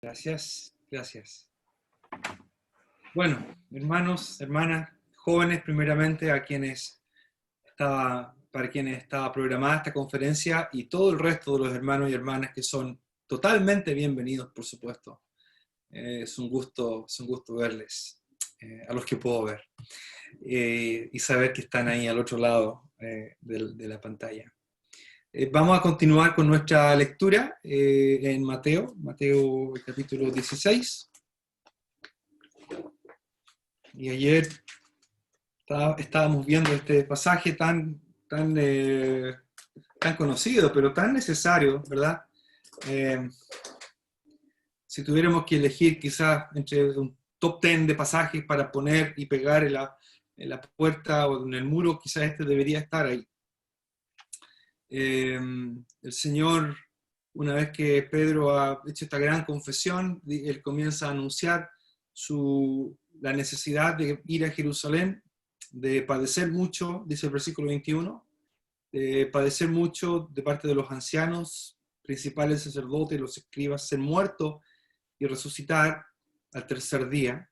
Gracias, gracias. Bueno, hermanos, hermanas, jóvenes, primeramente para quienes estaba programada esta conferencia y todo el resto de los hermanos y hermanas que son totalmente bienvenidos, por supuesto. Es un gusto verles, a los que puedo ver, y saber que están ahí al otro lado de la pantalla. Vamos a continuar con nuestra lectura en Mateo capítulo 16. Y ayer estábamos viendo este pasaje tan conocido, pero tan necesario, ¿verdad? Si tuviéramos que elegir quizás entre un top 10 de pasajes para poner y pegar en la puerta o en el muro, quizás este debería estar ahí. El Señor, una vez que Pedro ha hecho esta gran confesión, él comienza a anunciar la necesidad de ir a Jerusalén, de padecer mucho, dice el versículo 21, de padecer mucho de parte de los ancianos, principales sacerdotes, los escribas, ser muerto y resucitar al tercer día.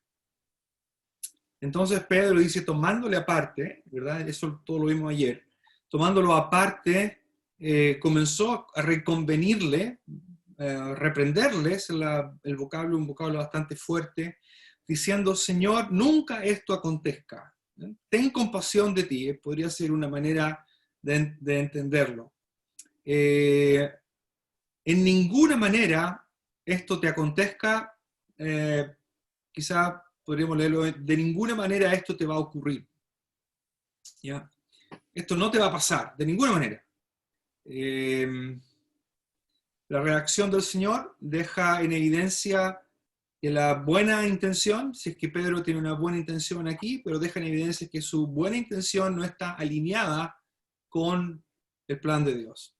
Entonces Pedro dice, tomándole aparte, ¿verdad? Eso todo lo vimos ayer, tomándolo aparte, comenzó a reconvenirle, reprenderles, un vocablo bastante fuerte, diciendo, Señor, nunca esto acontezca. Ten compasión de ti, podría ser una manera de entenderlo. En ninguna manera esto te acontezca, quizá podríamos leerlo, de ninguna manera esto te va a ocurrir. ¿Ya? Esto no te va a pasar, de ninguna manera. La reacción del Señor deja en evidencia que la buena intención, si es que Pedro tiene una buena intención aquí, pero deja en evidencia que su buena intención no está alineada con el plan de Dios.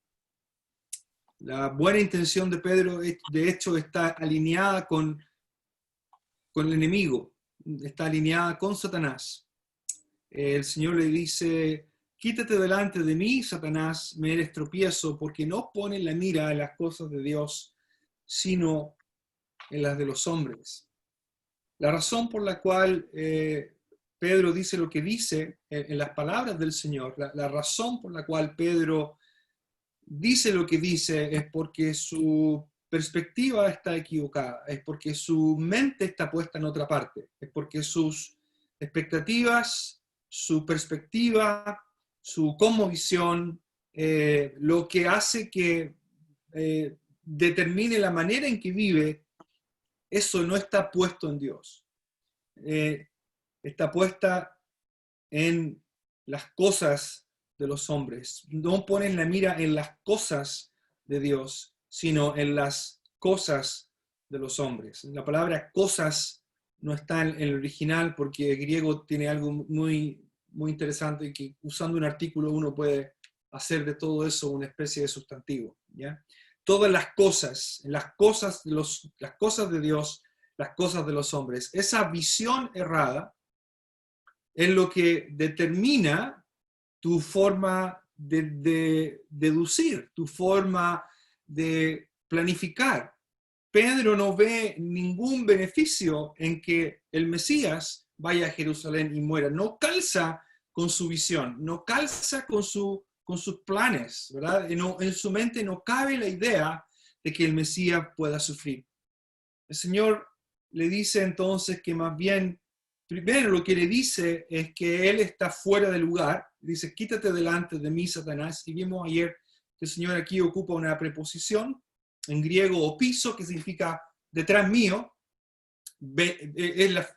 La buena intención de Pedro, de hecho, está alineada con el enemigo, está alineada con Satanás. El Señor le dice, quítate delante de mí, Satanás, me eres tropiezo, porque no pones la mira en las cosas de Dios, sino en las de los hombres. La razón por la cual Pedro dice lo que dice en las palabras del Señor, la razón por la cual Pedro dice lo que dice es porque su perspectiva está equivocada, es porque su mente está puesta en otra parte, es porque sus expectativas, su perspectiva, su cosmovisión, lo que hace que determine la manera en que vive, eso no está puesto en Dios. Está puesta en las cosas de los hombres. No ponen la mira en las cosas de Dios, sino en las cosas de los hombres. La palabra cosas no está en el original porque el griego tiene algo muy, muy interesante que usando un artículo uno puede hacer de todo eso una especie de sustantivo, ¿ya? Todas las cosas de Dios, las cosas de los hombres. Esa visión errada es lo que determina tu forma de deducir, tu forma de planificar. Pedro no ve ningún beneficio en que el Mesías vaya a Jerusalén y muera. No calza con su visión, no calza con sus planes, ¿verdad? En su mente no cabe la idea de que el Mesías pueda sufrir. El Señor le dice entonces que más bien, primero lo que le dice es que Él está fuera del lugar. Dice, quítate delante de mí, Satanás. Y vimos ayer que el Señor aquí ocupa una preposición, en griego opiso, que significa detrás mío. Es la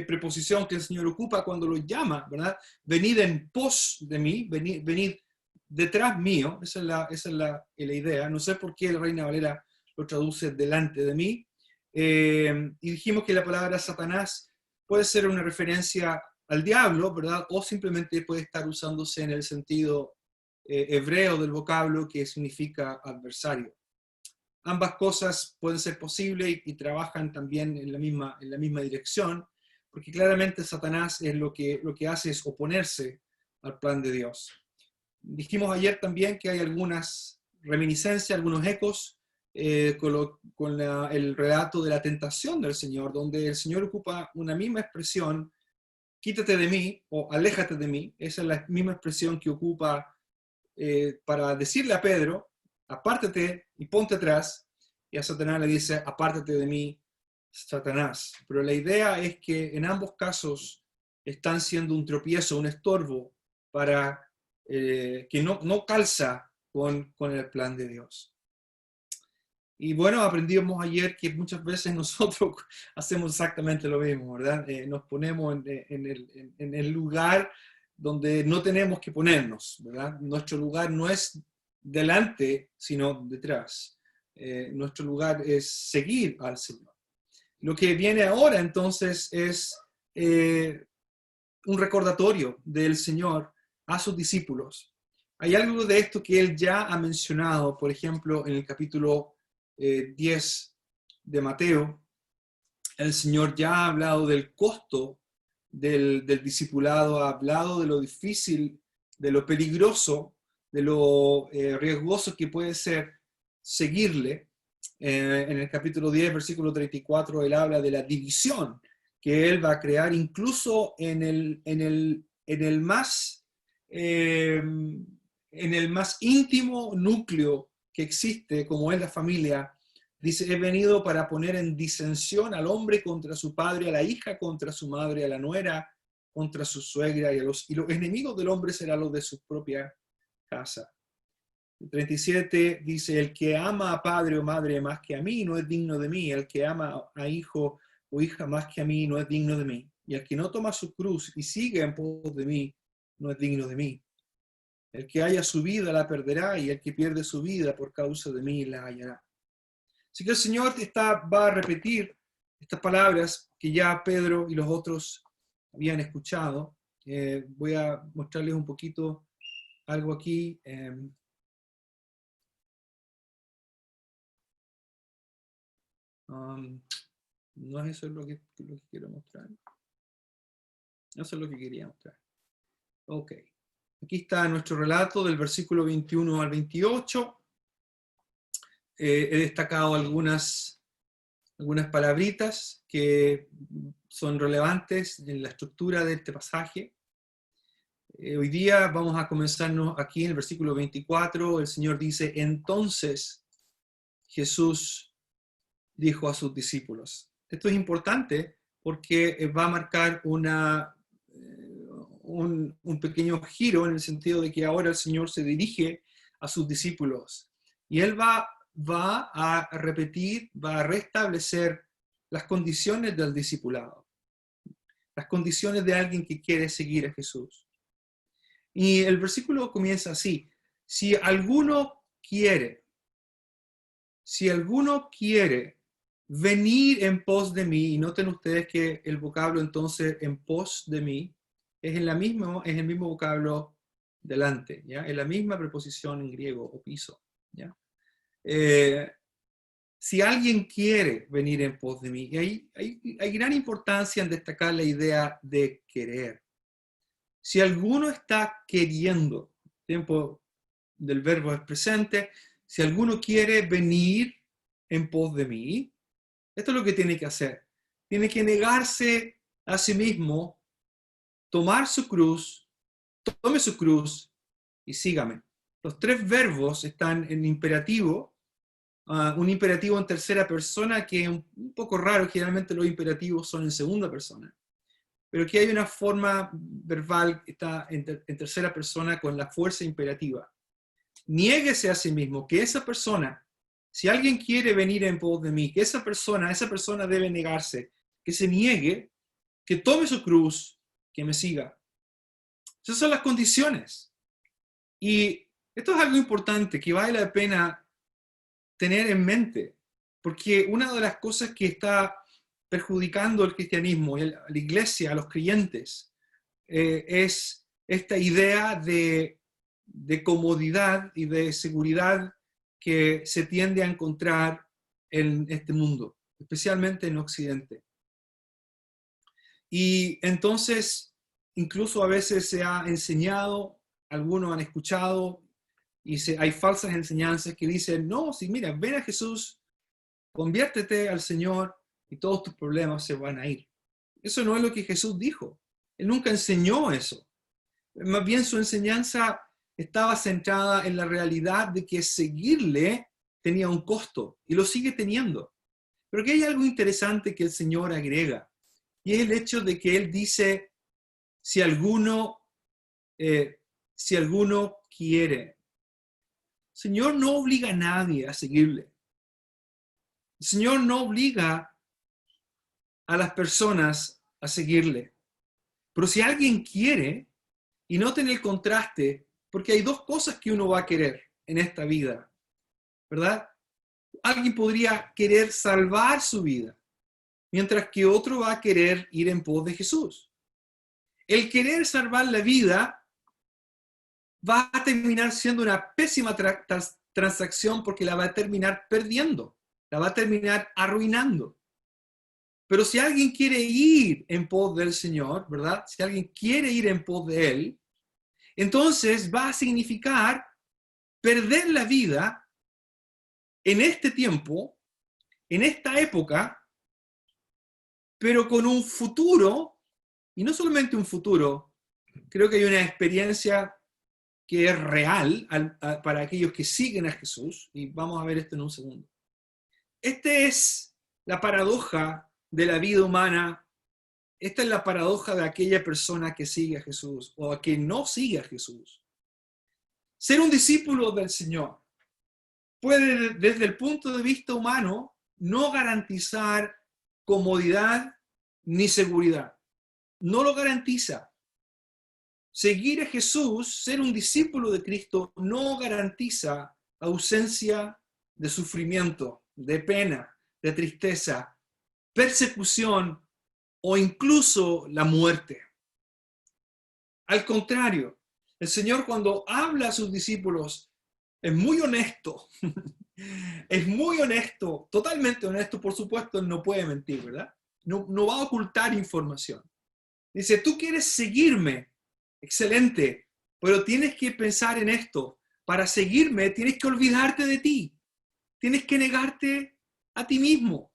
preposición que el Señor ocupa cuando lo llama, ¿verdad? Venid en pos de mí, venid detrás mío. Esa es la idea. No sé por qué la Reina Valera lo traduce delante de mí. Y dijimos que la palabra Satanás puede ser una referencia al diablo, ¿verdad? O simplemente puede estar usándose en el sentido hebreo del vocablo que significa adversario. Ambas cosas pueden ser posibles y trabajan también en la misma dirección, porque claramente Satanás es lo que hace es oponerse al plan de Dios. Dijimos ayer también que hay algunas reminiscencias, algunos ecos el relato de la tentación del Señor, donde el Señor ocupa una misma expresión, quítate de mí o aléjate de mí. Esa es la misma expresión que ocupa para decirle a Pedro, apártate y ponte atrás, y a Satanás le dice, apártate de mí, Satanás. Pero la idea es que en ambos casos están siendo un tropiezo, un estorbo para que no calza con el plan de Dios. Y bueno, aprendimos ayer que muchas veces nosotros hacemos exactamente lo mismo, ¿verdad? Nos ponemos en el lugar donde no tenemos que ponernos, ¿verdad? Nuestro lugar no es delante, sino detrás. Nuestro lugar es seguir al Señor. Lo que viene ahora entonces es un recordatorio del Señor a sus discípulos. Hay algo de esto que Él ya ha mencionado, por ejemplo, en el capítulo 10 de Mateo. El Señor ya ha hablado del costo del discipulado, ha hablado de lo difícil, de lo peligroso, de lo riesgoso que puede ser seguirle. En el capítulo 10, versículo 34, Él habla de la división que Él va a crear incluso en el más íntimo núcleo que existe, como es la familia. Dice, he venido para poner en disensión al hombre contra su padre, a la hija contra su madre, a la nuera contra su suegra, y los enemigos del hombre serán los de su propia casa. El 37 dice, el que ama a padre o madre más que a mí no es digno de mí, el que ama a hijo o hija más que a mí no es digno de mí, y el que no toma su cruz y sigue en pos de mí no es digno de mí. El que haya su vida la perderá, y el que pierde su vida por causa de mí la hallará. Así que el Señor va a repetir estas palabras que ya Pedro y los otros habían escuchado. Voy a mostrarles un poquito algo aquí. No es eso lo que quiero mostrar. No es lo que quería mostrar. Ok. Aquí está nuestro relato del versículo 21 al 28. He destacado algunas palabritas que son relevantes en la estructura de este pasaje. Hoy día vamos a comenzarnos aquí en el versículo 24. El Señor dice, entonces Jesús dijo a sus discípulos. Esto es importante porque va a marcar un pequeño giro en el sentido de que ahora el Señor se dirige a sus discípulos y Él va a repetir, va a restablecer las condiciones del discipulado, las condiciones de alguien que quiere seguir a Jesús. Y el versículo comienza así, si alguno quiere venir en pos de mí, y noten ustedes que el vocablo entonces en pos de mí es el mismo vocablo delante, ¿ya? Es la misma preposición en griego, opiso, ¿ya? Si alguien quiere venir en pos de mí, y hay gran importancia en destacar la idea de querer. Si alguno está queriendo, tiempo del verbo es presente, si alguno quiere venir en pos de mí, esto es lo que tiene que hacer. Tiene que negarse a sí mismo, tomar su cruz, tome su cruz y sígame. Los tres verbos están en imperativo, un imperativo en tercera persona que es un poco raro, generalmente los imperativos son en segunda persona, pero aquí hay una forma verbal que está en tercera persona con la fuerza imperativa. Niéguese a sí mismo, que esa persona, si alguien quiere venir en pos de mí, que esa persona debe negarse, que se niegue, que tome su cruz, que me siga. Esas son las condiciones. Y esto es algo importante que vale la pena tener en mente, porque una de las cosas que está perjudicando el cristianismo, a la iglesia, a los creyentes, es esta idea de comodidad y de seguridad que se tiende a encontrar en este mundo, especialmente en Occidente. Y entonces, incluso a veces se ha enseñado, algunos han escuchado hay falsas enseñanzas que dicen, no, si mira, ven a Jesús, conviértete al Señor y todos tus problemas se van a ir. Eso no es lo que Jesús dijo. Él nunca enseñó eso. Más bien su enseñanza estaba centrada en la realidad de que seguirle tenía un costo y lo sigue teniendo. Pero que hay algo interesante que el Señor agrega, y es el hecho de que Él dice, si alguno quiere. El Señor no obliga a nadie a seguirle. El Señor no obliga a las personas a seguirle. Pero si alguien quiere, y noten el contraste, porque hay dos cosas que uno va a querer en esta vida, ¿verdad? Alguien podría querer salvar su vida, mientras que otro va a querer ir en pos de Jesús. El querer salvar la vida va a terminar siendo una pésima transacción porque la va a terminar perdiendo, la va a terminar arruinando. Pero si alguien quiere ir en pos del Señor, ¿verdad? Si alguien quiere ir en pos de Él, entonces va a significar perder la vida en este tiempo, en esta época, pero con un futuro, y no solamente un futuro, creo que hay una experiencia que es real para aquellos que siguen a Jesús, y vamos a ver esto en un segundo. Esta es la paradoja de la vida humana. Esta es la paradoja de aquella persona que sigue a Jesús o a que no sigue a Jesús. Ser un discípulo del Señor puede, desde el punto de vista humano, no garantizar comodidad ni seguridad. No lo garantiza. Seguir a Jesús, ser un discípulo de Cristo, no garantiza ausencia de sufrimiento, de pena, de tristeza, persecución o incluso la muerte. Al contrario, el Señor cuando habla a sus discípulos es muy honesto. Es muy honesto, totalmente honesto, por supuesto, Él no puede mentir, ¿verdad? No va a ocultar información. Dice, tú quieres seguirme, excelente, pero tienes que pensar en esto. Para seguirme tienes que olvidarte de ti. Tienes que negarte a ti mismo.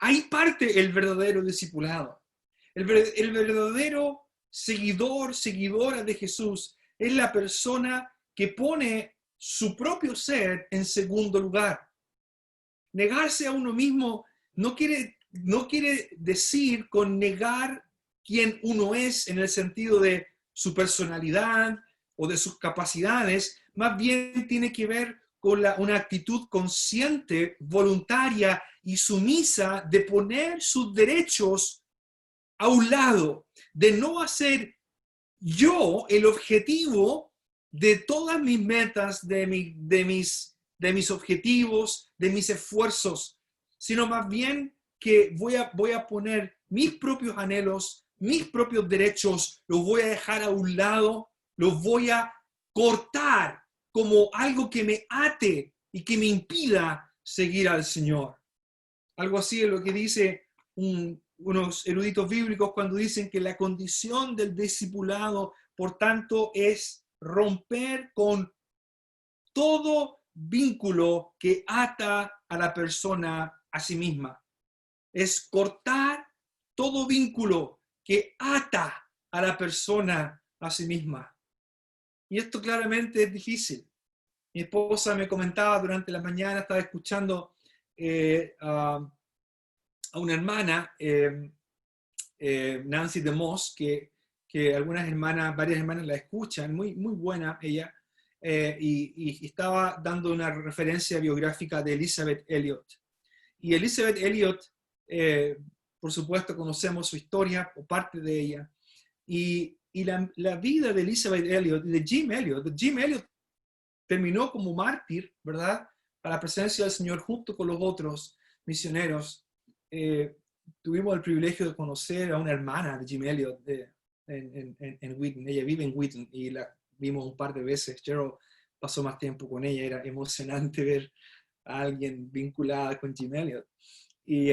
Ahí parte el verdadero discipulado. El verdadero seguidora de Jesús es la persona que pone su propio ser en segundo lugar. Negarse a uno mismo no quiere decir con negar quién uno es en el sentido de su personalidad o de sus capacidades, más bien tiene que ver con una actitud consciente, voluntaria y sumisa de poner sus derechos a un lado, de no hacer yo el objetivo de todas mis metas, de mis objetivos, de mis esfuerzos, sino más bien que voy a poner mis propios anhelos, mis propios derechos, los voy a dejar a un lado, los voy a cortar como algo que me ate y que me impida seguir al Señor. Algo así es lo que dice unos eruditos bíblicos cuando dicen que la condición del discipulado, por tanto, es romper con todo vínculo que ata a la persona a sí misma. Es cortar todo vínculo que ata a la persona a sí misma. Y esto claramente es difícil. Mi esposa me comentaba durante la mañana, estaba escuchando a una hermana, Nancy DeMoss, que varias hermanas la escuchan, muy, muy buena ella, y estaba dando una referencia biográfica de Elisabeth Elliot. Y Elisabeth Elliot, por supuesto, conocemos su historia o parte de ella, y la vida de Elisabeth Elliot y de Jim Elliot terminó como mártir, ¿verdad?, a la presencia del Señor junto con los otros misioneros. Tuvimos el privilegio de conocer a una hermana de Jim Elliot en Wheaton. Ella vive en Wheaton y la vimos un par de veces. Gerald pasó más tiempo con ella. Era emocionante ver a alguien vinculada con Jim Elliot. Y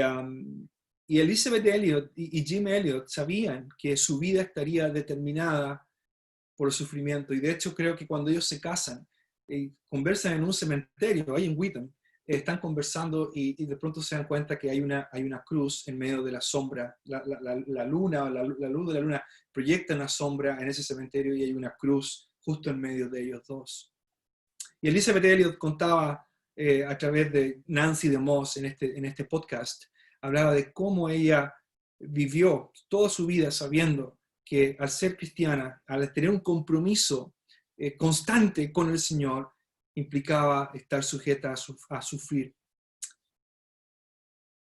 Elisabeth Elliot y Jim Elliot sabían que su vida estaría determinada por el sufrimiento. Y de hecho creo que cuando ellos se casan, conversan en un cementerio, ahí en Wheaton, están conversando y de pronto se dan cuenta que hay una cruz en medio de la sombra. La luna, la luz de la luna proyecta una sombra en ese cementerio y hay una cruz justo en medio de ellos dos. Y Elisabeth Elliot contaba a través de Nancy DeMoss en este podcast, hablaba de cómo ella vivió toda su vida sabiendo que al ser cristiana, al tener un compromiso constante con el Señor, implicaba estar sujeta a sufrir.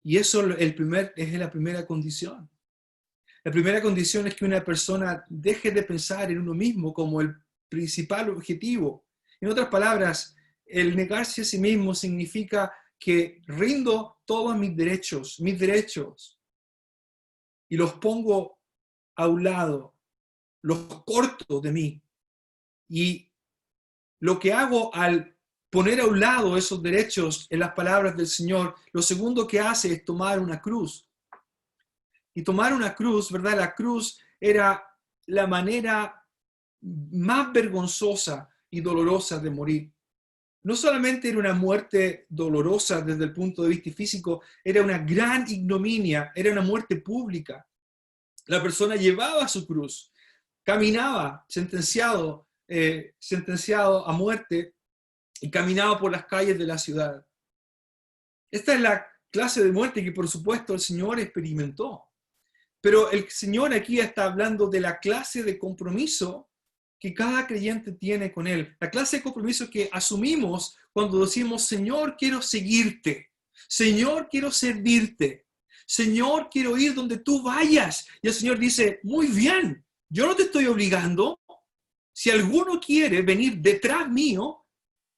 Y eso es la primera condición. La primera condición es que una persona deje de pensar en uno mismo como el principal objetivo. En otras palabras, el negarse a sí mismo significa que rindo todos mis derechos, y los pongo a un lado, los corto de mí. Y lo que hago al poner a un lado esos derechos en las palabras del Señor, lo segundo que hace es tomar una cruz. Y tomar una cruz, ¿verdad? La cruz era la manera más vergonzosa y dolorosa de morir. No solamente era una muerte dolorosa desde el punto de vista físico, era una gran ignominia, era una muerte pública. La persona llevaba su cruz, caminaba sentenciado a muerte y caminaba por las calles de la ciudad. Esta es la clase de muerte que por supuesto el Señor experimentó. Pero el Señor aquí está hablando de la clase de compromiso que cada creyente tiene con Él. La clase de compromiso que asumimos cuando decimos, Señor, quiero seguirte. Señor, quiero servirte. Señor, quiero ir donde tú vayas. Y el Señor dice, muy bien, yo no te estoy obligando. Si alguno quiere venir detrás mío,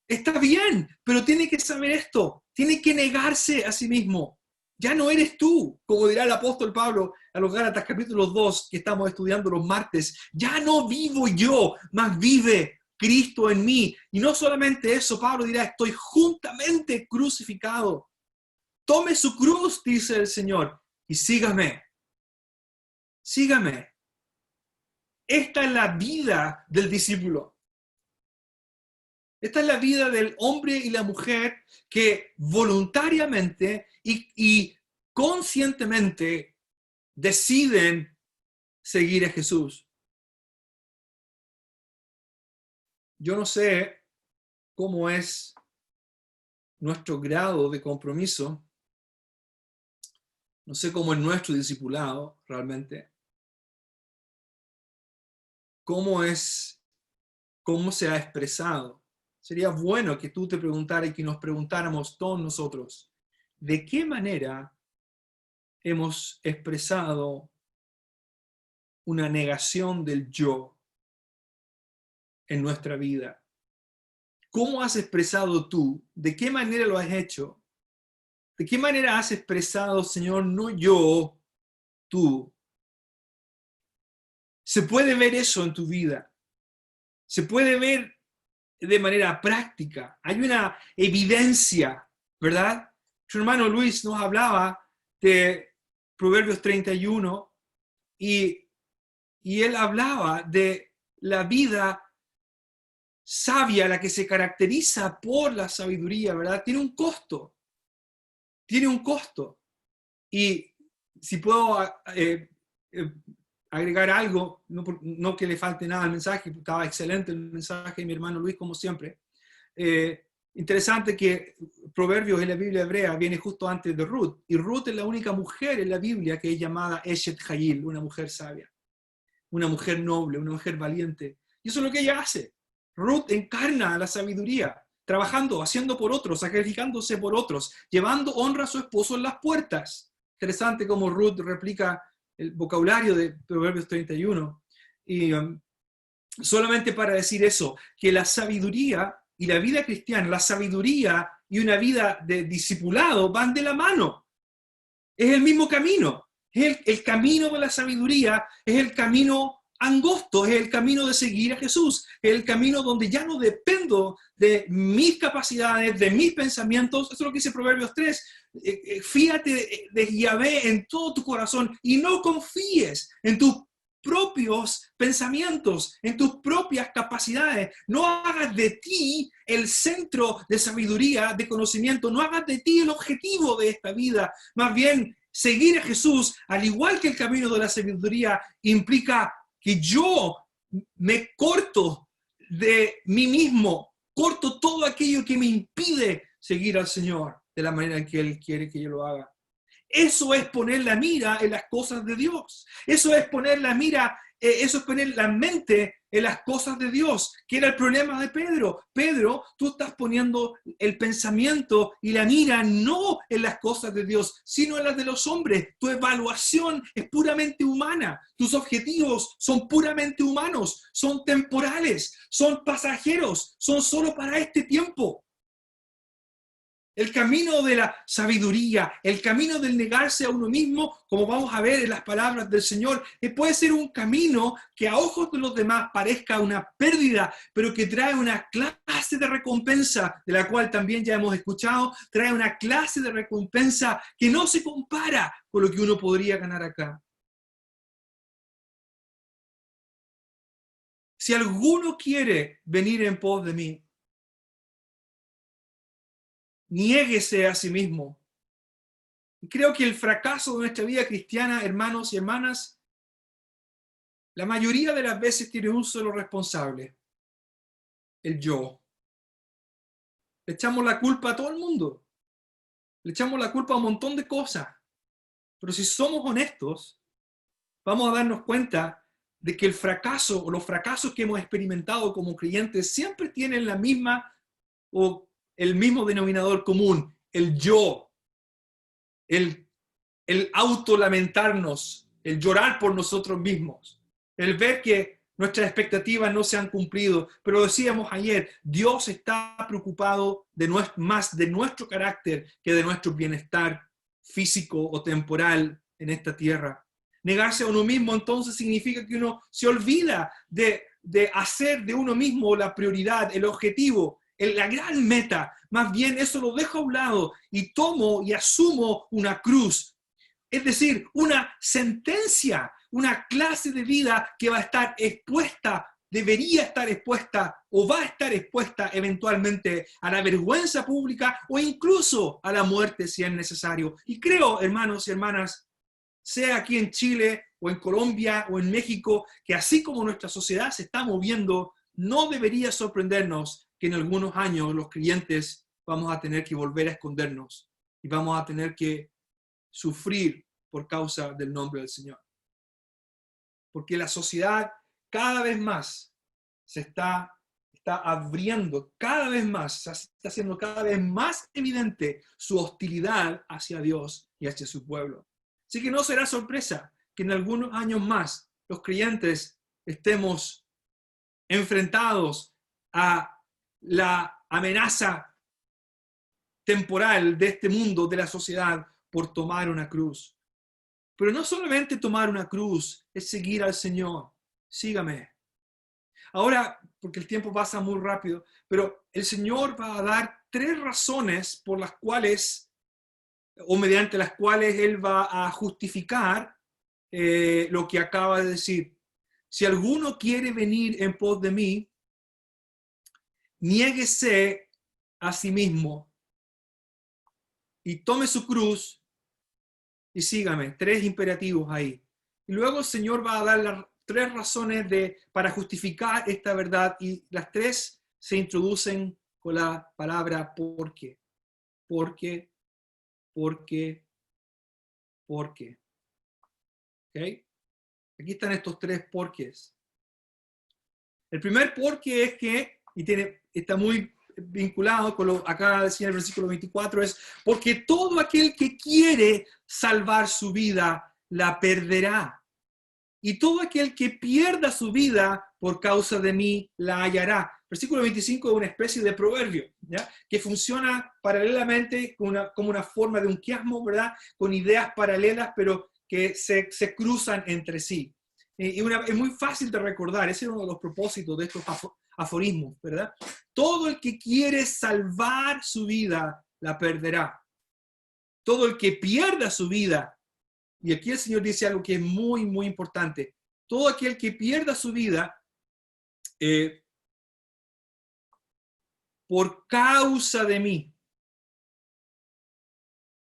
está bien, pero tiene que saber esto. Tiene que negarse a sí mismo. Ya no eres tú, como dirá el apóstol Pablo a los Gálatas capítulo 2, que estamos estudiando los martes. Ya no vivo yo, mas vive Cristo en mí. Y no solamente eso, Pablo dirá, estoy juntamente crucificado. Tome su cruz, dice el Señor, y sígame. Sígame. Esta es la vida del discípulo. Esta es la vida del hombre y la mujer que voluntariamente y conscientemente deciden seguir a Jesús. Yo no sé cómo es nuestro grado de compromiso, no sé cómo es nuestro discipulado realmente, cómo se ha expresado. Sería bueno que tú te preguntaras y que nos preguntáramos todos nosotros, ¿de qué manera hemos expresado una negación del yo en nuestra vida? ¿Cómo has expresado tú? ¿De qué manera lo has hecho? ¿De qué manera has expresado, Señor, no yo, tú? Se puede ver eso en tu vida. Se puede ver de manera práctica. Hay una evidencia, ¿verdad? Su hermano Luis nos hablaba de Proverbios 31 y él hablaba de la vida sabia, la que se caracteriza por la sabiduría, ¿verdad? Tiene un costo. Tiene un costo. Y si puedo agregar algo, no que le falte nada al mensaje, estaba excelente el mensaje de mi hermano Luis, como siempre. Interesante que Proverbios en la Biblia hebrea viene justo antes de Ruth, y Ruth es la única mujer en la Biblia que es llamada Eshet Hayil, una mujer sabia, una mujer noble, una mujer valiente. Y eso es lo que ella hace. Ruth encarna la sabiduría, trabajando, haciendo por otros, sacrificándose por otros, llevando honra a su esposo en las puertas. Interesante cómo Ruth replica el vocabulario de Proverbios 31. Y solamente para decir eso, que la sabiduría y la vida cristiana, la sabiduría y una vida de discipulado van de la mano. Es el mismo camino. Es el camino de la sabiduría, es el camino angosto, es el camino de seguir a Jesús, es el camino donde ya no dependo de mis capacidades, de mis pensamientos. Eso es lo que dice Proverbios 3. Fíate de Yahvé en todo tu corazón y no confíes en tus propios pensamientos, en tus propias capacidades. No hagas de ti el centro de sabiduría, de conocimiento. No hagas de ti el objetivo de esta vida. Más bien, seguir a Jesús, al igual que el camino de la sabiduría, implica que yo me corto de mí mismo, corto todo aquello que me impide seguir al Señor de la manera en que Él quiere que yo lo haga. Eso es poner la mira en las cosas de Dios. Eso es poner la mira, eso es poner la mente en las cosas de Dios, que era el problema de Pedro. Pedro, tú estás poniendo el pensamiento y la mira no en las cosas de Dios, sino en las de los hombres. Tu evaluación es puramente humana. Tus objetivos son puramente humanos, son temporales, son pasajeros, son solo para este tiempo. El camino de la sabiduría, el camino del negarse a uno mismo, como vamos a ver en las palabras del Señor, puede ser un camino que a ojos de los demás parezca una pérdida, pero que trae una clase de recompensa, de la cual también ya hemos escuchado, trae una clase de recompensa que no se compara con lo que uno podría ganar acá. Si alguno quiere venir en pos de mí, niéguese a sí mismo. Y creo que el fracaso de nuestra vida cristiana, hermanos y hermanas, la mayoría de las veces tiene un solo responsable: el yo. Le echamos la culpa a todo el mundo. Le echamos la culpa a un montón de cosas. Pero si somos honestos, vamos a darnos cuenta de que el fracaso o los fracasos que hemos experimentado como creyentes siempre tienen la misma o el mismo denominador común: el yo. El autolamentarnos, el llorar por nosotros mismos, el ver que nuestras expectativas no se han cumplido. Pero decíamos ayer, Dios está preocupado más de nuestro carácter que de nuestro bienestar físico o temporal en esta tierra. Negarse a uno mismo entonces significa que uno se olvida de hacer de uno mismo la prioridad, el objetivo, la gran meta. Más bien eso lo dejo a un lado y tomo y asumo una cruz. Es decir, una sentencia, una clase de vida que va a estar expuesta, debería estar expuesta o va a estar expuesta eventualmente a la vergüenza pública o incluso a la muerte si es necesario. Y creo, hermanos y hermanas, sea aquí en Chile o en Colombia o en México, que así como nuestra sociedad se está moviendo, no debería sorprendernos que en algunos años los creyentes vamos a tener que volver a escondernos y vamos a tener que sufrir por causa del nombre del Señor. Porque la sociedad cada vez más se está abriendo, cada vez más, se está haciendo cada vez más evidente su hostilidad hacia Dios y hacia su pueblo. Así que no será sorpresa que en algunos años más los creyentes estemos enfrentados a la amenaza temporal de este mundo, de la sociedad, por tomar una cruz. Pero no solamente tomar una cruz, es seguir al Señor. Sígame. Ahora, porque el tiempo pasa muy rápido, pero el Señor va a dar 3 razones por las cuales, o mediante las cuales Él va a justificar lo que acaba de decir. Si alguno quiere venir en pos de mí, niéguese a sí mismo y tome su cruz y sígame. 3 imperativos ahí. Y luego el Señor va a dar las 3 razones para justificar esta verdad, y las 3 se introducen con la palabra porque. Porque. ¿Okay? Aquí están estos 3 porqués. El primer porqué es que, y está muy vinculado con lo que acaba de decir el versículo 24, es porque todo aquel que quiere salvar su vida la perderá. Y todo aquel que pierda su vida por causa de mí la hallará. Versículo 25 es una especie de proverbio, ¿ya? Que funciona paralelamente como una forma de un quiasmo, ¿verdad? Con ideas paralelas, pero que se cruzan entre sí. Es muy fácil de recordar, ese es uno de los propósitos de estos aforismos, ¿verdad? Todo el que quiere salvar su vida la perderá. Todo el que pierda su vida, y aquí el Señor dice algo que es muy, muy importante: todo aquel que pierda su vida por causa de mí.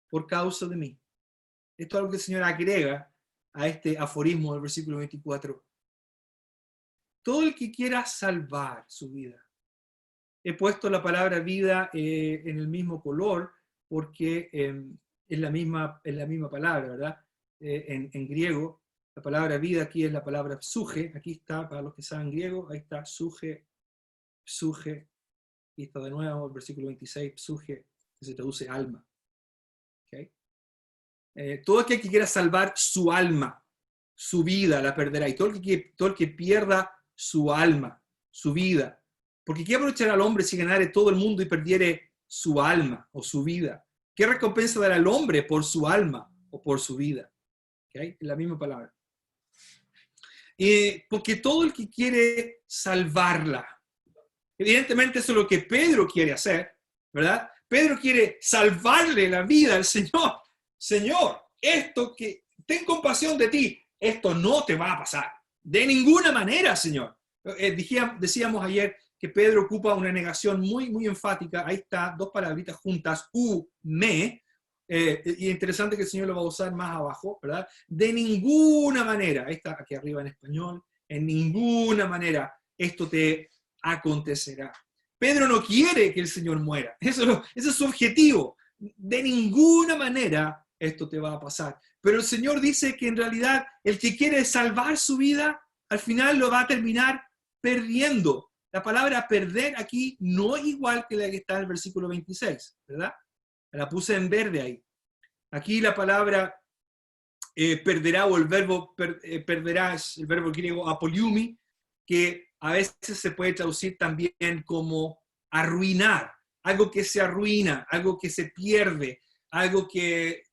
Por causa de mí. Esto es algo que el Señor agrega a este aforismo del versículo 24. Todo el que quiera salvar su vida. He puesto la palabra vida en el mismo color porque es la misma palabra, ¿verdad? En griego, la palabra vida aquí es la palabra psuje. Aquí está, para los que saben griego, ahí está psuje. Y está de nuevo el versículo 26, psuje, que se traduce alma. ¿Okay? Todo aquel que quiera salvar su alma, su vida, la perderá. Y todo el que pierda su alma, su vida. Porque ¿qué aprovechará al hombre si ganare todo el mundo y perdiere su alma o su vida? ¿Qué recompensa dará al hombre por su alma o por su vida? ¿Okay? Es la misma palabra. Porque todo el que quiere salvarla, evidentemente eso es lo que Pedro quiere hacer, ¿verdad? Pedro quiere salvarle la vida al Señor. Señor, esto que ten compasión de ti, esto no te va a pasar. De ninguna manera, Señor. Decíamos ayer que Pedro ocupa una negación muy, muy enfática. Ahí está, dos palabritas juntas, me. Y interesante que el Señor lo va a usar más abajo, ¿verdad? De ninguna manera, ahí está aquí arriba en español, en ninguna manera esto te acontecerá. Pedro no quiere que el Señor muera. Ese es su objetivo. De ninguna manera esto te va a pasar. Pero el Señor dice que en realidad el que quiere salvar su vida, al final lo va a terminar perdiendo. La palabra perder aquí no es igual que la que está en el versículo 26, ¿verdad? La puse en verde ahí. Aquí la palabra perderá, o el verbo perderá, es el verbo griego apoliumi, que a veces se puede traducir también como arruinar, algo que se arruina, algo que se pierde, algo que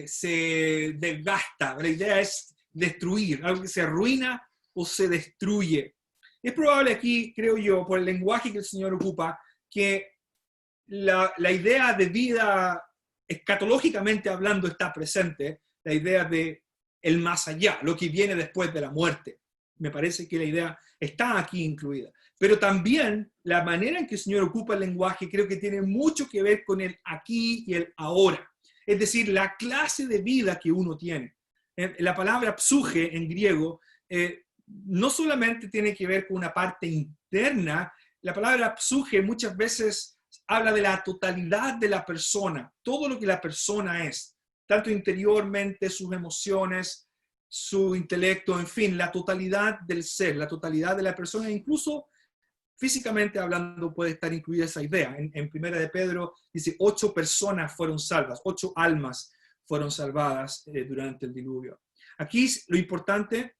se desgasta. La idea es destruir, algo que se arruina o se destruye. Es probable aquí, creo yo, por el lenguaje que el Señor ocupa, que la idea de vida, escatológicamente hablando, está presente, la idea de el más allá, lo que viene después de la muerte. Me parece que la idea está aquí incluida. Pero también la manera en que el Señor ocupa el lenguaje creo que tiene mucho que ver con el aquí y el ahora. Es decir, la clase de vida que uno tiene. La palabra psuje en griego no solamente tiene que ver con una parte interna, la palabra psuje muchas veces habla de la totalidad de la persona, todo lo que la persona es, tanto interiormente, sus emociones, su intelecto, en fin, la totalidad del ser, la totalidad de la persona, incluso físicamente hablando puede estar incluida esa idea. En Primera de Pedro dice 8 personas fueron salvas, 8 almas fueron salvadas durante el diluvio. Aquí lo importante,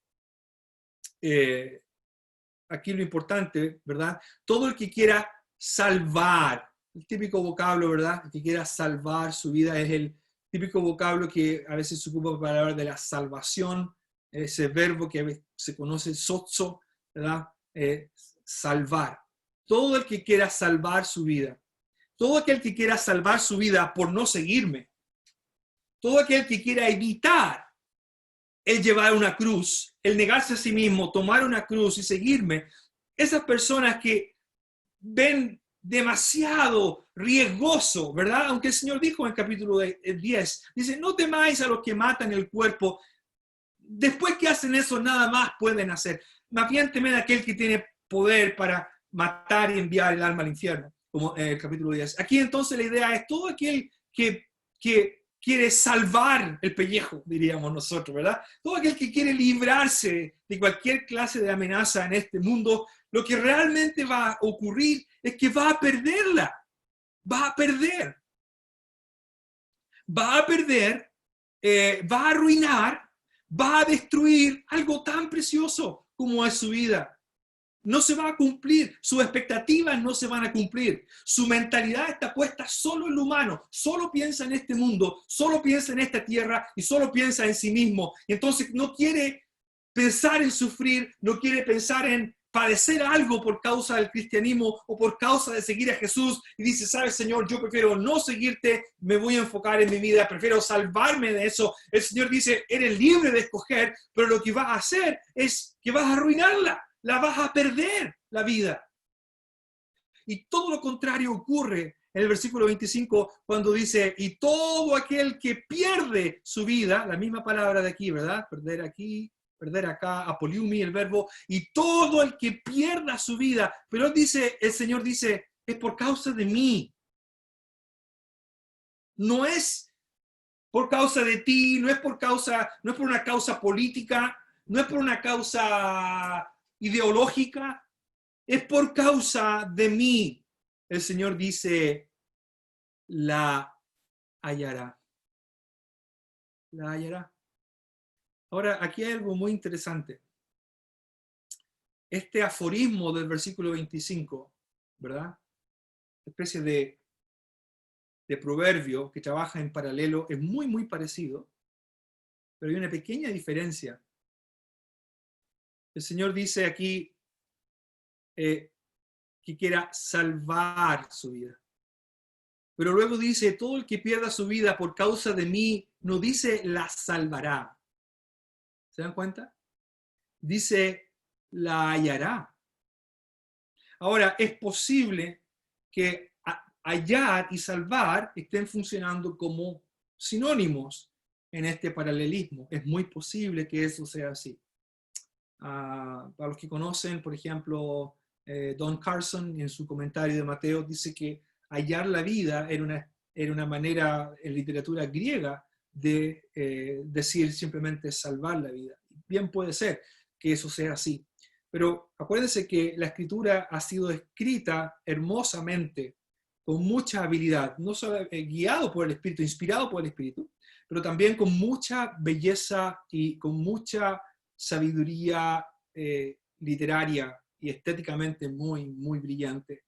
¿verdad? Todo el que quiera salvar, el típico vocablo, ¿verdad? El que quiera salvar su vida es el típico vocablo que a veces se ocupa para hablar de la salvación, ese verbo que se conoce sozo, ¿verdad? Salvar. Todo el que quiera salvar su vida, todo aquel que quiera salvar su vida por no seguirme, todo aquel que quiera evitar el llevar una cruz, el negarse a sí mismo, tomar una cruz y seguirme, esas personas que ven demasiado riesgoso, ¿verdad? Aunque el Señor dijo en el capítulo 10, dice, no temáis a los que matan el cuerpo, después que hacen eso nada más pueden hacer, más bien temen a aquel que tiene poder para matar y enviar el alma al infierno, como en el capítulo 10. Aquí entonces la idea es todo aquel que quiere salvar el pellejo, diríamos nosotros, ¿verdad? Todo aquel que quiere librarse de cualquier clase de amenaza en este mundo, lo que realmente va a ocurrir es que va a perderla. Va a perder. Va a perder, va a arruinar, va a destruir algo tan precioso como es su vida. No se va a cumplir, sus expectativas no se van a cumplir, su mentalidad está puesta solo en lo humano, solo piensa en este mundo, solo piensa en esta tierra y solo piensa en sí mismo. Y entonces no quiere pensar en sufrir, no quiere pensar en padecer algo por causa del cristianismo o por causa de seguir a Jesús y dice, ¿sabes, Señor? Yo prefiero no seguirte, me voy a enfocar en mi vida, prefiero salvarme de eso. El Señor dice, eres libre de escoger, pero lo que vas a hacer es que vas a arruinarla, la vas a perder la vida. Y todo lo contrario ocurre en el versículo 25 cuando dice, y todo aquel que pierde su vida, la misma palabra de aquí, ¿verdad? Perder aquí, perder acá, apoliumi, el verbo, y todo el que pierda su vida, pero dice, el Señor dice, es por causa de mí. No es por causa de ti, no es por una causa política, no es por una causa ideológica, es por causa de mí. El Señor dice, la hallará. La hallará. Ahora, aquí hay algo muy interesante. Este aforismo del versículo 25, ¿verdad? Una especie de proverbio que trabaja en paralelo, es muy, muy parecido, pero hay una pequeña diferencia. El Señor dice aquí que quiera salvar su vida. Pero luego dice, todo el que pierda su vida por causa de mí, no dice la salvará. ¿Se dan cuenta? Dice, la hallará. Ahora, es posible que hallar y salvar estén funcionando como sinónimos en este paralelismo. Es muy posible que eso sea así. Para los que conocen, por ejemplo, Don Carson en su comentario de Mateo dice que hallar la vida era una manera en literatura griega de decir simplemente salvar la vida. Bien puede ser que eso sea así. Pero acuérdense que la escritura ha sido escrita hermosamente, con mucha habilidad, no solo guiado por el Espíritu, inspirado por el Espíritu, pero también con mucha belleza y con mucha sabiduría literaria y estéticamente muy, muy brillante.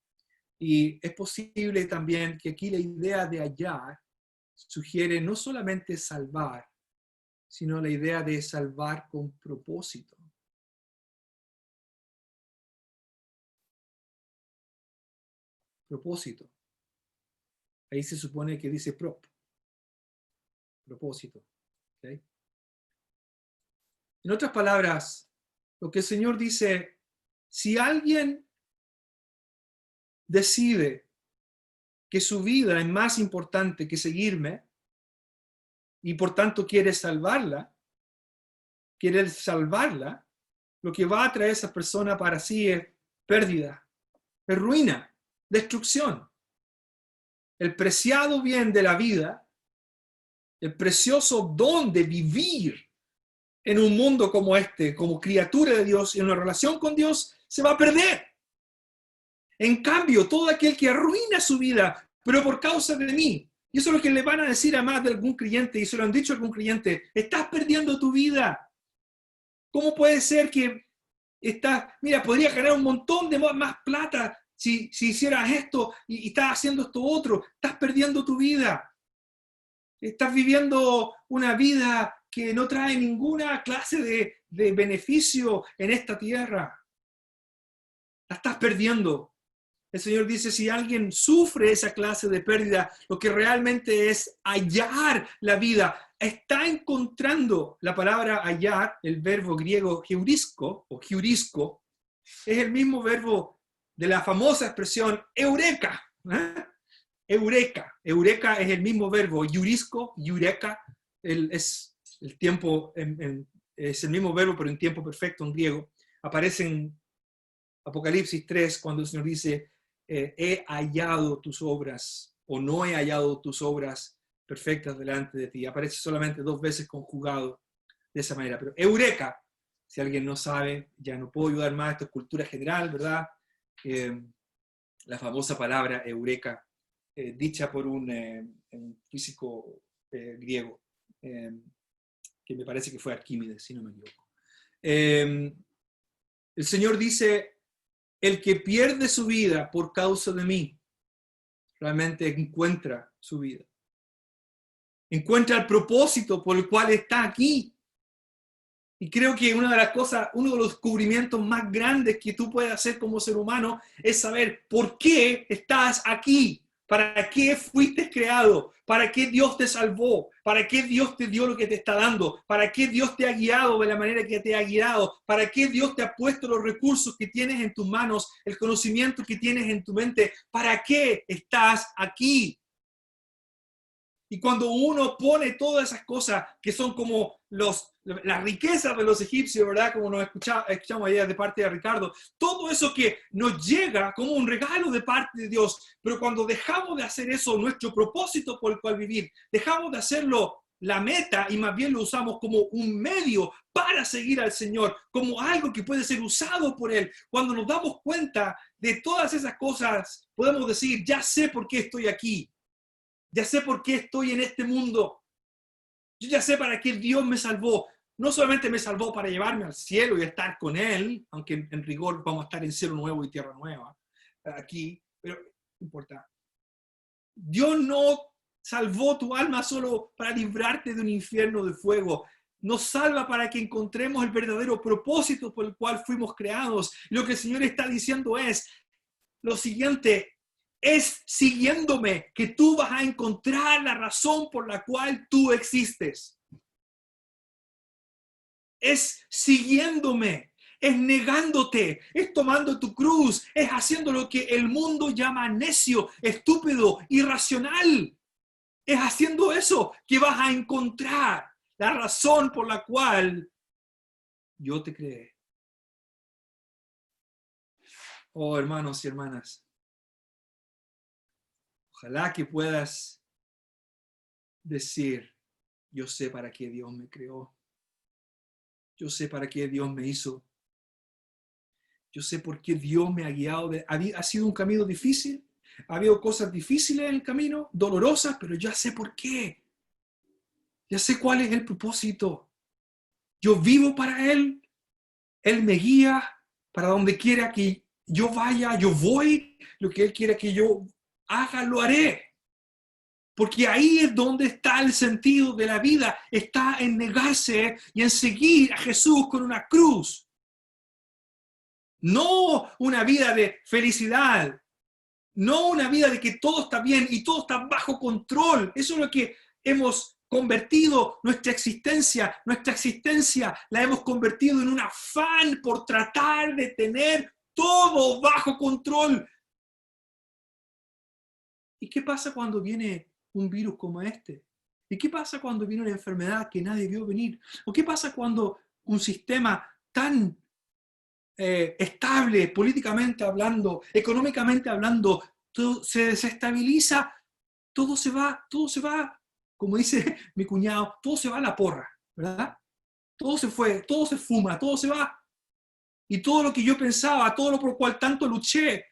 Y es posible también que aquí la idea de hallar sugiere no solamente salvar, sino la idea de salvar con propósito. Propósito. Ahí se supone que dice propósito. ¿Okay? En otras palabras, lo que el Señor dice, si alguien decide que su vida es más importante que seguirme y por tanto quiere salvarla, lo que va a traer esa persona para sí es pérdida, es ruina, destrucción. El preciado bien de la vida, el precioso don de vivir en un mundo como este, como criatura de Dios, en una relación con Dios, se va a perder. En cambio, todo aquel que arruina su vida, pero por causa de mí, y eso es lo que le van a decir a más de algún creyente, y se lo han dicho a algún creyente, estás perdiendo tu vida. ¿Cómo puede ser que mira, podrías ganar un montón de más plata si hicieras esto y estás haciendo esto otro? Estás perdiendo tu vida. Estás viviendo una vida que no trae ninguna clase de beneficio en esta tierra. La estás perdiendo. El Señor dice, si alguien sufre esa clase de pérdida, lo que realmente es hallar la vida, está encontrando la palabra hallar, el verbo griego heurisko, o heurisco, es el mismo verbo de la famosa expresión eureka. Eureka. Eureka es el mismo verbo, heurisco, eureka, es el tiempo, es el mismo verbo, pero en tiempo perfecto en griego. Aparece en Apocalipsis 3, cuando el Señor dice, he hallado tus obras, o no he hallado tus obras perfectas delante de ti. Aparece solamente 2 veces conjugado de esa manera. Pero eureka, si alguien no sabe, ya no puedo ayudar más, esto es cultura general, ¿verdad? La famosa palabra eureka, dicha por un físico griego, que me parece que fue Arquímedes, si no me equivoco. El Señor dice, el que pierde su vida por causa de mí, realmente encuentra su vida. Encuentra el propósito por el cual está aquí. Y creo que una de las cosas, uno de los descubrimientos más grandes que tú puedes hacer como ser humano es saber por qué estás aquí, para qué fuiste creado, para qué Dios te salvó, para qué Dios te dio lo que te está dando, para qué Dios te ha guiado de la manera que te ha guiado, para qué Dios te ha puesto los recursos que tienes en tus manos, el conocimiento que tienes en tu mente, para qué estás aquí. Y cuando uno pone todas esas cosas que son como las riquezas de los egipcios, ¿verdad? Como nos escuchamos ayer de parte de Ricardo, todo eso que nos llega como un regalo de parte de Dios, pero cuando dejamos de hacer eso, nuestro propósito por el cual vivir, dejamos de hacerlo la meta y más bien lo usamos como un medio para seguir al Señor, como algo que puede ser usado por Él. Cuando nos damos cuenta de todas esas cosas, podemos decir, ya sé por qué estoy aquí. Ya sé por qué estoy en este mundo. Yo ya sé para qué Dios me salvó. No solamente me salvó para llevarme al cielo y estar con Él, aunque en rigor vamos a estar en cielo nuevo y tierra nueva aquí, pero no importa. Dios no salvó tu alma solo para librarte de un infierno de fuego. Nos salva para que encontremos el verdadero propósito por el cual fuimos creados. Lo que el Señor está diciendo es lo siguiente: es siguiéndome que tú vas a encontrar la razón por la cual tú existes. Es siguiéndome, es negándote, es tomando tu cruz, es haciendo lo que el mundo llama necio, estúpido, irracional. Es haciendo eso que vas a encontrar la razón por la cual yo te creé. Oh, hermanos y hermanas, ojalá que puedas decir, yo sé para qué Dios me creó. Yo sé para qué Dios me hizo. Yo sé por qué Dios me ha guiado. Ha sido un camino difícil. Ha habido cosas difíciles en el camino, dolorosas, pero ya sé por qué. Ya sé cuál es el propósito. Yo vivo para Él. Él me guía para donde quiera que yo vaya. Yo voy. Lo que Él quiera que yo haga, lo haré. Porque ahí es donde está el sentido de la vida. Está en negarse y en seguir a Jesús con una cruz. No una vida de felicidad, no una vida de que todo está bien y todo está bajo control. Eso es lo que hemos convertido nuestra existencia. Nuestra existencia la hemos convertido en un afán por tratar de tener todo bajo control. ¿Y qué pasa cuando viene un virus como este? ¿Y qué pasa cuando viene una enfermedad que nadie vio venir? ¿O qué pasa cuando un sistema tan estable, políticamente hablando, económicamente hablando, todo se desestabiliza, todo se va, como dice mi cuñado, todo se va a la porra, ¿verdad? Todo se fue, todo se fuma, todo se va. Y todo lo que yo pensaba, todo lo por cual tanto luché,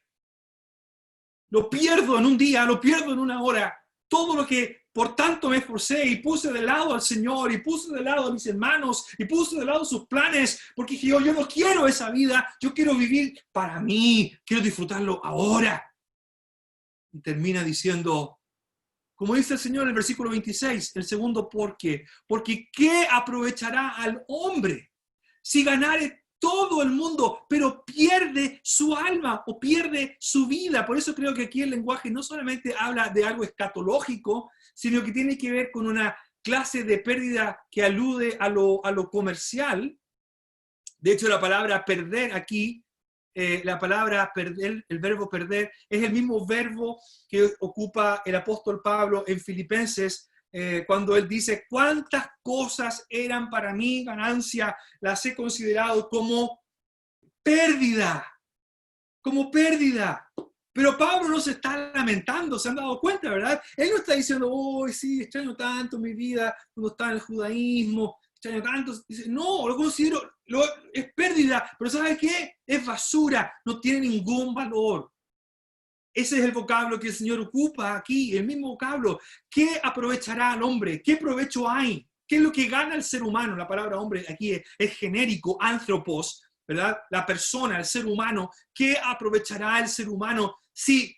lo pierdo en un día, lo pierdo en una hora. Todo lo que por tanto me esforcé y puse de lado al Señor y puse de lado a mis hermanos y puse de lado sus planes, porque yo no quiero esa vida, yo quiero vivir para mí, quiero disfrutarlo ahora. Y termina diciendo, como dice el Señor en el versículo 26, el segundo ¿por qué? Porque ¿qué aprovechará al hombre si ganare todo el mundo, pero pierde su alma o pierde su vida? Por eso creo que aquí el lenguaje no solamente habla de algo escatológico, sino que tiene que ver con una clase de pérdida que alude a lo comercial. De hecho, la palabra perder aquí, la palabra perder, el verbo perder, es el mismo verbo que ocupa el apóstol Pablo en Filipenses, cuando él dice, cuántas cosas eran para mí ganancia, las he considerado como pérdida, como pérdida. Pero Pablo no se está lamentando, se han dado cuenta, ¿verdad? Él no está diciendo, oh, sí, extraño tanto mi vida cuando estaba en el judaísmo, extraño tanto. Dice, no, lo considero, es pérdida, pero ¿sabes qué? Es basura, no tiene ningún valor. Ese es el vocablo que el Señor ocupa aquí, el mismo vocablo. ¿Qué aprovechará al hombre? ¿Qué provecho hay? ¿Qué es lo que gana el ser humano? La palabra hombre aquí es genérico, anthropos, ¿verdad? La persona, el ser humano. ¿Qué aprovechará el ser humano si,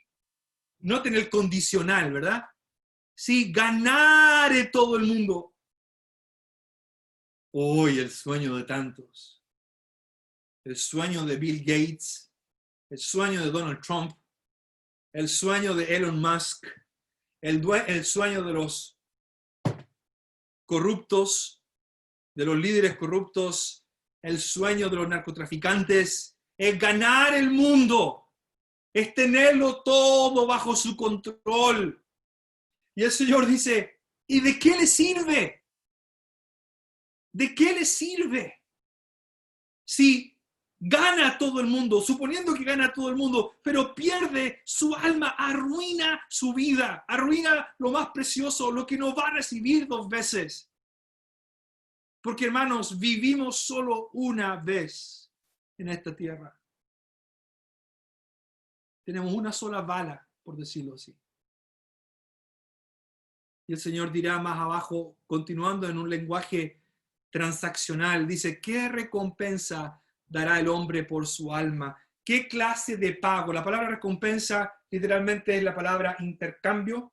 noten el condicional, ¿verdad? Si ganare todo el mundo Hoy el sueño de tantos, el sueño de Bill Gates, el sueño de Donald Trump, el sueño de Elon Musk, el sueño de los corruptos, de los líderes corruptos, el sueño de los narcotraficantes, es ganar el mundo, es tenerlo todo bajo su control. Y el Señor dice, ¿y de qué le sirve? ¿De qué le sirve? Si gana todo el mundo, suponiendo que gana todo el mundo, pero pierde su alma, arruina su vida, arruina lo más precioso, lo que no va a recibir 2 veces. Porque, hermanos, vivimos solo una vez en esta tierra. Tenemos una sola bala, por decirlo así. Y el Señor dirá más abajo, continuando en un lenguaje transaccional, dice, ¿qué recompensa dará el hombre por su alma? ¿Qué clase de pago? La palabra recompensa literalmente es la palabra intercambio.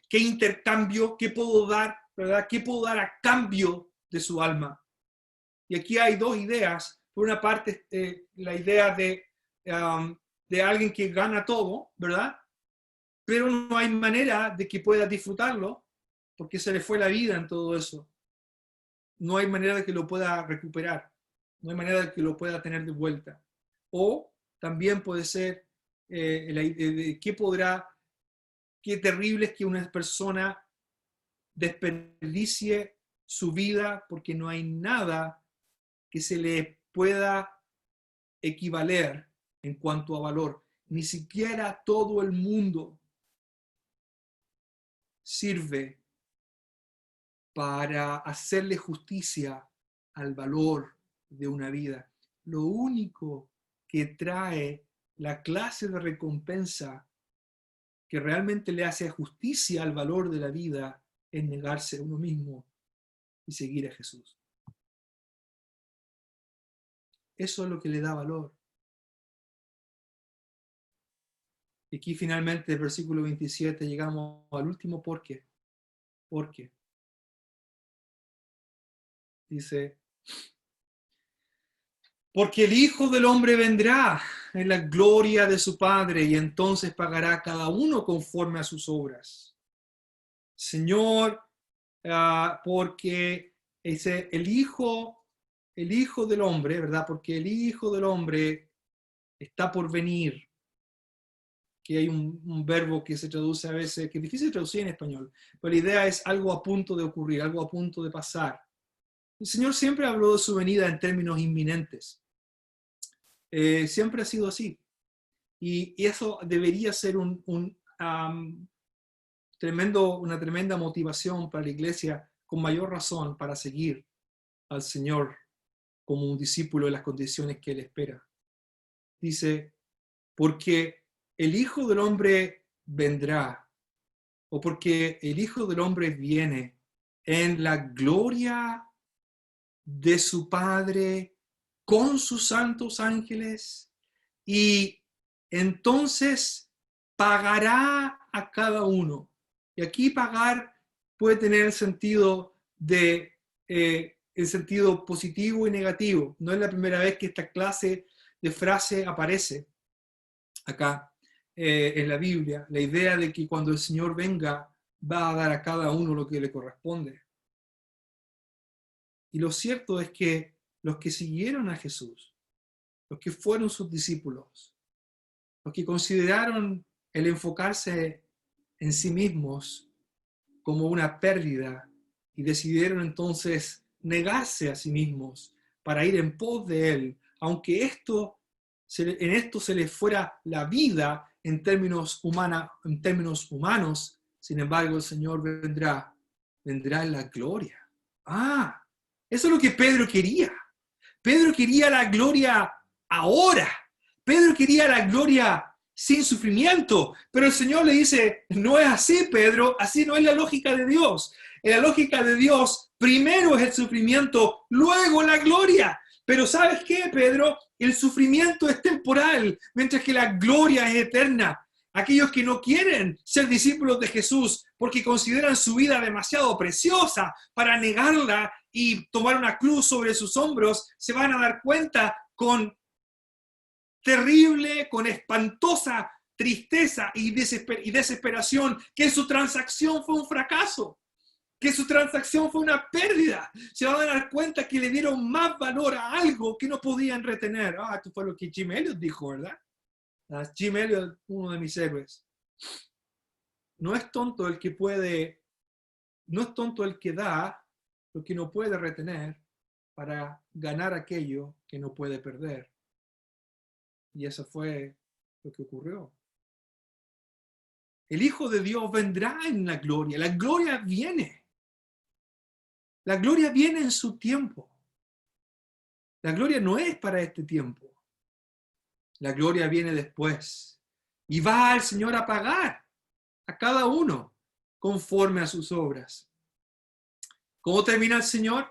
¿Qué intercambio? ¿Qué puedo dar? ¿Verdad? ¿Qué puedo dar a cambio de su alma? Y aquí hay 2 ideas. Por una parte, la idea de alguien que gana todo, ¿verdad? Pero no hay manera de que pueda disfrutarlo porque se le fue la vida en todo eso. No hay manera de que lo pueda recuperar. No hay manera de que lo pueda tener de vuelta. O también puede ser qué terrible es que una persona desperdicie su vida porque no hay nada que se le pueda equivaler en cuanto a valor. Ni siquiera todo el mundo sirve para hacerle justicia al valor de una vida. Lo único que trae la clase de recompensa que realmente le hace justicia al valor de la vida es negarse a uno mismo y seguir a Jesús. Eso es lo que le da valor. Y aquí finalmente, el versículo 27, llegamos al último ¿por qué? ¿Por qué? Dice, porque el Hijo del Hombre vendrá en la gloria de su Padre y entonces pagará cada uno conforme a sus obras. Señor, porque dice el Hijo del Hombre, ¿verdad? Porque el Hijo del Hombre está por venir. Que hay un verbo que se traduce a veces, que es difícil de traducir en español, pero la idea es algo a punto de ocurrir, algo a punto de pasar. El Señor siempre habló de su venida en términos inminentes. Siempre ha sido así. Y eso debería ser una tremenda motivación para la iglesia, con mayor razón para seguir al Señor como un discípulo en las condiciones que Él espera. Dice, porque el Hijo del Hombre vendrá, o porque el Hijo del Hombre viene en la gloria de su Padre con sus santos ángeles, y entonces pagará a cada uno. Y aquí pagar puede tener el sentido el sentido positivo y negativo. No es la primera vez que esta clase de frase aparece acá en la Biblia, la idea de que cuando el Señor venga va a dar a cada uno lo que le corresponde. Y lo cierto es que los que siguieron a Jesús, los que fueron sus discípulos, los que consideraron el enfocarse en sí mismos como una pérdida y decidieron entonces negarse a sí mismos para ir en pos de Él, aunque en esto se les fuera la vida en términos humanos, sin embargo el Señor vendrá en la gloria. Eso es lo que Pedro quería. Pedro quería la gloria ahora. Pedro quería la gloria sin sufrimiento. Pero el Señor le dice, no es así, Pedro, así no es la lógica de Dios. En la lógica de Dios, primero es el sufrimiento, luego la gloria. Pero ¿sabes qué, Pedro? El sufrimiento es temporal, mientras que la gloria es eterna. aquellos que no quieren ser discípulos de Jesús porque consideran su vida demasiado preciosa para negarla y tomar una cruz sobre sus hombros, se van a dar cuenta con terrible, con espantosa tristeza y desesperación que su transacción fue un fracaso, que su transacción fue una pérdida. Se van a dar cuenta que le dieron más valor a algo que no podían retener. Esto fue lo que Jim Elliot dijo, ¿verdad? Jim Elliot, uno de mis héroes. No es tonto el que puede, no es tonto el que da lo que no puede retener para ganar aquello que no puede perder. Y eso fue lo que ocurrió. El Hijo de Dios vendrá en la gloria. La gloria viene. La gloria viene en su tiempo. La gloria no es para este tiempo. La gloria viene después. Y va el Señor a pagar a cada uno conforme a sus obras. ¿Cómo termina el Señor?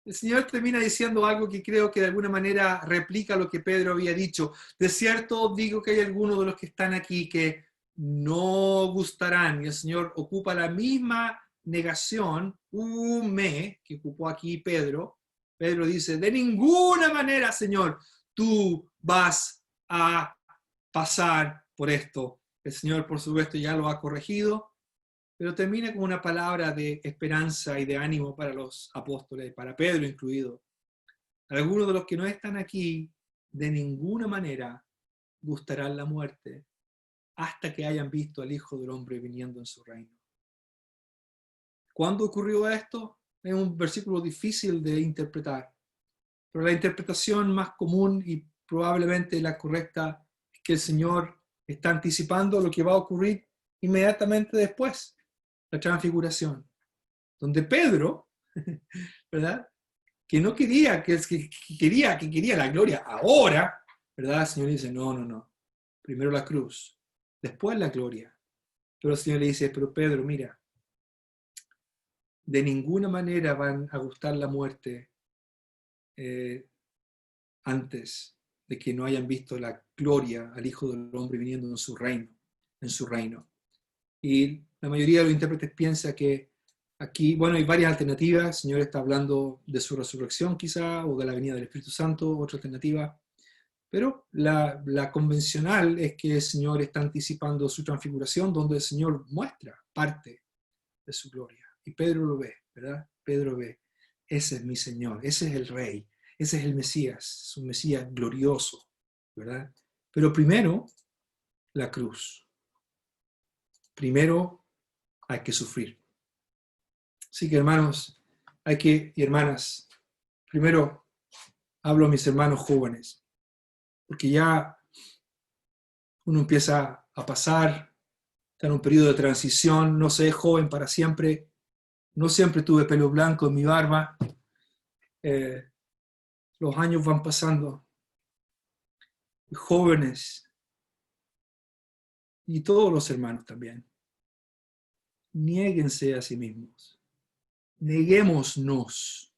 El Señor termina diciendo algo que creo que de alguna manera replica lo que Pedro había dicho. De cierto, digo que hay algunos de los que están aquí que no gustarán. Y el Señor ocupa la misma negación, que ocupó aquí Pedro. Pedro dice, de ninguna manera, Señor, tú vas a pasar por esto. El Señor, por supuesto, ya lo ha corregido, pero termina con una palabra de esperanza y de ánimo para los apóstoles, para Pedro incluido. Algunos de los que no están aquí, de ninguna manera gustarán la muerte hasta que hayan visto al Hijo del Hombre viniendo en su reino. ¿Cuándo ocurrió esto? Es un versículo difícil de interpretar, pero la interpretación más común y probablemente la correcta es que el Señor está anticipando lo que va a ocurrir inmediatamente después, la transfiguración, donde Pedro, ¿verdad?, que no quería, que quería la gloria ahora, ¿verdad? El Señor dice, no, primero la cruz, después la gloria. Pero el Señor le dice, pero Pedro, mira, de ninguna manera van a gustar la muerte antes de que no hayan visto la gloria al Hijo del Hombre viniendo en su reino. Y la mayoría de los intérpretes piensa que aquí, bueno, hay varias alternativas. El Señor está hablando de su resurrección quizá, o de la venida del Espíritu Santo, otra alternativa. Pero la convencional es que el Señor está anticipando su transfiguración, donde el Señor muestra parte de su gloria. Y Pedro lo ve, ¿verdad? Pedro ve, ese es mi Señor, ese es el Rey, ese es el Mesías, es un Mesías glorioso, ¿verdad? Pero primero, la cruz. Primero hay que sufrir. Así que hermanos, y hermanas, primero hablo a mis hermanos jóvenes, porque ya uno empieza a pasar, está en un periodo de transición, no sé, joven para siempre, no siempre tuve pelo blanco en mi barba, los años van pasando, jóvenes, y todos los hermanos también, niéguense a sí mismos, neguémonos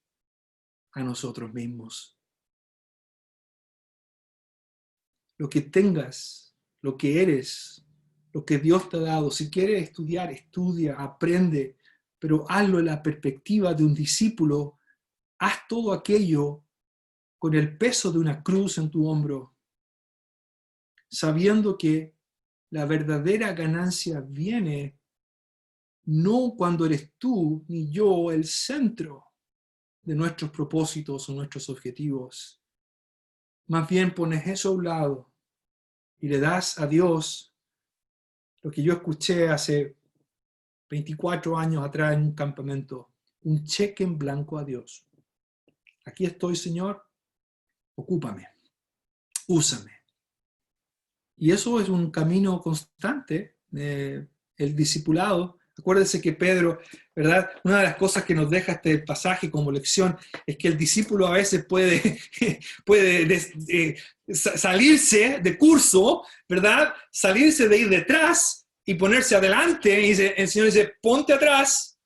a nosotros mismos. Lo que tengas, lo que eres, lo que Dios te ha dado, si quieres estudiar, estudia, aprende, pero hazlo en la perspectiva de un discípulo, haz todo aquello con el peso de una cruz en tu hombro, sabiendo que la verdadera ganancia viene no cuando eres tú ni yo el centro de nuestros propósitos o nuestros objetivos. Más bien pones eso a un lado y le das a Dios lo que yo escuché hace 24 años atrás en un campamento, un cheque en blanco a Dios. Aquí estoy, Señor, ocúpame, úsame. Y eso es un camino constante, el discipulado. Acuérdense que Pedro, ¿verdad? Una de las cosas que nos deja este pasaje como lección es que el discípulo a veces puede salirse de curso, ¿verdad? Salirse de ir detrás y ponerse adelante. Y el Señor dice, ponte atrás,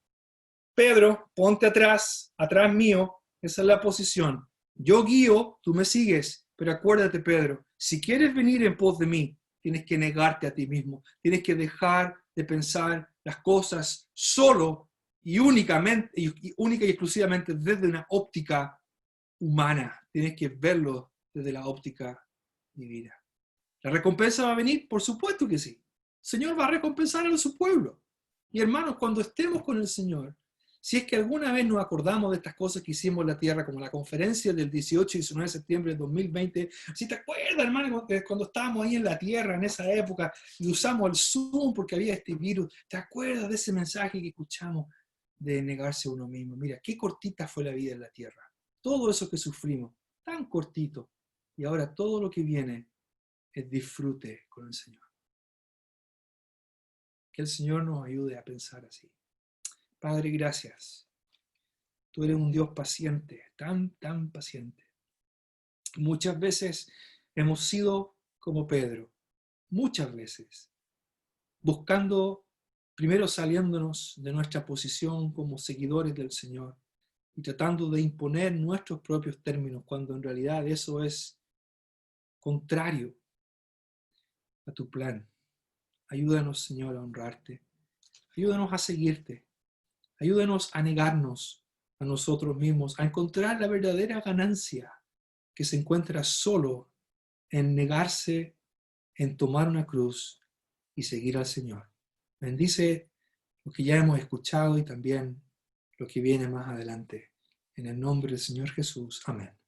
Pedro, ponte atrás, atrás mío. Esa es la posición. Yo guío, tú me sigues. Pero acuérdate, Pedro, si quieres venir en pos de mí, tienes que negarte a ti mismo, tienes que dejar de pensar las cosas solo y única y exclusivamente desde una óptica humana, tienes que verlo desde la óptica divina. ¿La recompensa va a venir? Por supuesto que sí. El Señor va a recompensar a su pueblo. Y hermanos, cuando estemos con el Señor, si es que alguna vez nos acordamos de estas cosas que hicimos en la tierra, como la conferencia del 18 y 19 de septiembre de 2020, si te acuerdas, hermano, cuando estábamos ahí en la tierra en esa época y usamos el Zoom porque había este virus, ¿te acuerdas de ese mensaje que escuchamos de negarse a uno mismo? Mira, qué cortita fue la vida en la tierra. Todo eso que sufrimos, tan cortito. Y ahora todo lo que viene es disfrute con el Señor. Que el Señor nos ayude a pensar así. Padre, gracias. Tú eres un Dios paciente, tan paciente. Muchas veces hemos sido como Pedro, muchas veces, buscando, primero saliéndonos de nuestra posición como seguidores del Señor y tratando de imponer nuestros propios términos, cuando en realidad eso es contrario a tu plan. Ayúdanos, Señor, a honrarte. Ayúdanos a seguirte. Ayúdanos a negarnos a nosotros mismos, a encontrar la verdadera ganancia que se encuentra solo en negarse, en tomar una cruz y seguir al Señor. Bendice lo que ya hemos escuchado y también lo que viene más adelante. En el nombre del Señor Jesús. Amén.